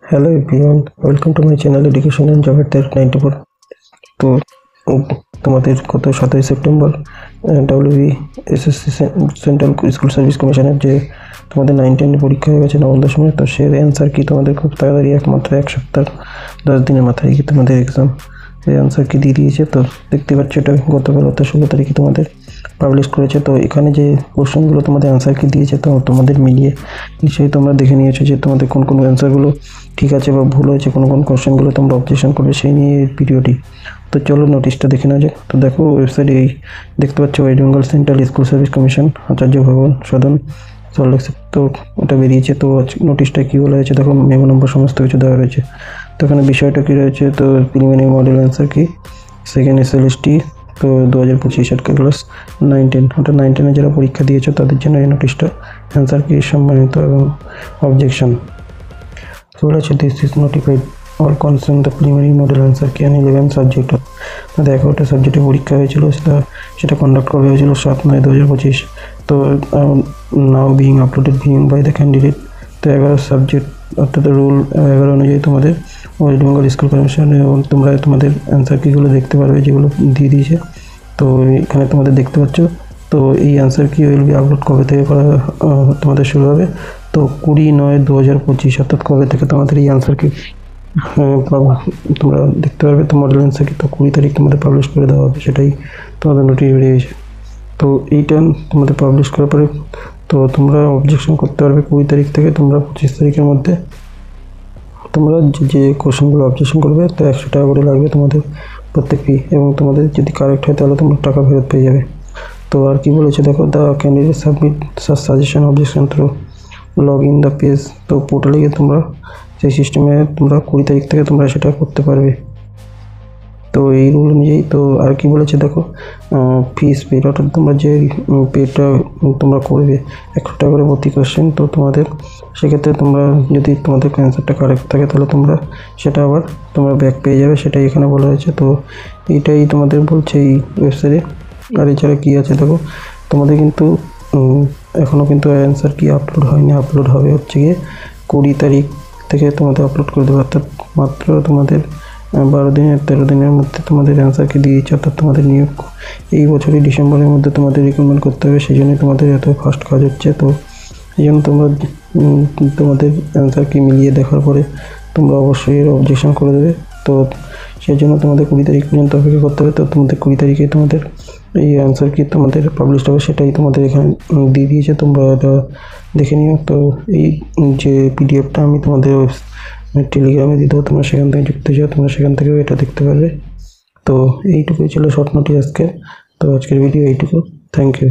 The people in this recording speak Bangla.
Hello everyone, welcome to my channel Education and Job at 94। তো তোমাদের গত 7 September WBSSC central school service কমিশনের যে তোমাদের 9-10 পরীক্ষা হয়ে গেছে নবম দশমের, তো সেই অ্যান্সার কি তোমাদের খুব তাড়াতাড়ি একমাত্র 1 সপ্তাহ 10 দিনের মাথায় কি তোমাদের এক্সাম এই অ্যান্সার কি দিয়ে দিয়েছে। তো দেখতে পাচ্ছ এটা গতকাল 16 তারিখে তোমাদের পাবলিশ করেছে। তো এখানে যে কোশ্চেনগুলো তোমাদের অ্যান্সার কি দিয়েছে তো তোমাদের মিলিয়ে নিশ্চয়ই তোমরা দেখে নিয়েছো যে তোমাদের কোন কোন অ্যান্সারগুলো ঠিক আছে বা ভুল হয়েছে, কোন কোন কোশ্চেনগুলো তোমরা অবজেকশন করবে সেই নিয়ে এই ভিডিওটি। তো চলো নোটিশটা দেখে নেওয়া যাক। তো দেখো ওয়েবসাইটে এই দেখতে পাচ্ছ west Bengal central school service commission, Acharya Bhavan, Sadan, Salt Lake. তো ওটা বেরিয়েছে। তো নোটিশটা কী বলা হয়েছে দেখো, মেমো নম্বর সমস্ত কিছু দেওয়া রয়েছে। তো এখানে বিষয়টা কী রয়েছে, তো প্রিলিমিনারি মডেল অ্যান্সার কি সেকেন্ড SLST, তো 2025 ক্লাস 9-10 ওটা 9-10 যারা পরীক্ষা দিয়েছো তাদের জন্য এই নোটিশটা। অ্যান্সার কি সম্মানিত এবং অবজেকশন। So বলেছে this is notified all concern the preliminary model answer কি 11 সাবজেক্ট। দেখো ওটা সাবজেক্টে পরীক্ষা হয়েছিল, সেটা কন্ডাক্ট করা হয়েছিল 7/9/2025। তো now being uploaded being by the candidate. তো 11 সাবজেক্ট অর্থাৎ রুল 11 অনুযায়ী তোমাদের ওয়েস্ট বেঙ্গল স্কুল কমিশন এবং তোমরা তোমাদের অ্যান্সার কিগুলো দেখতে পারবে যেগুলো দিয়ে দিয়েছে। তো এখানে তোমাদের দেখতে পাচ্ছ। তো এই অ্যান্সার কি উইল বি আপলোড কবে থেকে করা তোমাদের শুরু হবে, তো 20/9/2025 অর্থাৎ কবে থেকে তোমাদের এই অ্যান্সার কি তোমরা দেখতে পারবে। তো মডেল অ্যান্সার কি তো 20 তারিখ তোমাদের পাবলিশ করে দেওয়া হবে, সেটাই তোমাদের নোটিশ বেরিয়েছে। তো এইটা তোমাদের পাবলিশ করার পরে তো তোমরা অবজেকশন করতে পারবে 20 তারিখ থেকে। তোমরা 25 তারিখের মধ্যে তোমরা যে কোশ্চেনগুলো অবজেকশন করবে তো 100 টাকা করে লাগবে তোমাদের প্রত্যেক ফি, এবং তোমাদের যদি কারেক্ট হয় তাহলে তোমরা টাকা ফেরত পেয়ে যাবে। তো আর কি বলেছে দেখো, the candidate submit suggestion objection through log in the page. তো পোর্টালে গিয়ে তোমরা সেই সিস্টেমে তোমরা 20 তারিখ থেকে তোমরা সেটা করতে পারবে। তো এই রুল অনুযায়ী তো আর কি বলেছে দেখো, ফিস পেড অর্থাৎ তোমরা যে পেডটা তোমরা করবে 100 টাকা করে প্রতি কোশ্চেন। তো তোমাদের সেক্ষেত্রে তোমরা যদি তোমাদের অ্যান্সারটা কারেক্ট থাকে তাহলে তোমরা সেটা আবার তোমরা ব্যাক পেয়ে যাবে, সেটাই এখানে বলা হয়েছে। তো এইটাই তোমাদের বলছে এই ওয়েবসাইটে। আর এছাড়া কী আছে দেখো, তোমাদের কিন্তু এখনও কিন্তু অ্যান্সার কি আপলোড হয়নি, আপলোড হবে হচ্ছে গিয়ে 20 তারিখ থেকে তোমাদের আপলোড করে দেবে। অর্থাৎ মাত্র তোমাদের 13 দিনের মধ্যে তোমাদের অ্যান্সার কি দিয়েছে। অর্থাৎ তোমাদের নিয়োগ এই বছরই ডিসেম্বরের মধ্যে তোমাদের রিক্রুটমেন্ট করতে হবে, সেই জন্যই তোমাদের এত ফাস্ট কাজ হচ্ছে। তো এই জন্য তোমরা তোমাদের অ্যান্সার কি মিলিয়ে দেখার পরে তোমরা অবশ্যই এর অবজেকশন করে দেবে। তো সেই জন্য তোমাদের 20 তারিখ পর্যন্ত অপেক্ষা করতে হবে। তো তোমাদের 20 তারিখে তোমাদের এই অ্যান্সার কি তোমাদের পাবলিশ হবে, সেটাই তোমাদের এখানে দিয়ে দিয়েছে, তোমরা এটা দেখে নিও। তো এই যে পিডিএফটা আমি তোমাদের টেলিগ্রামে দিয়ে দেবো, তোমরা সেখান থেকে যুক্ত যাও, তোমরা সেখান থেকেও এটা দেখতে পারবে। তো এইটুকুই ছিল শর্ট নোটিস আজকে। তো আজকের ভিডিও এইটুকু। Thank you.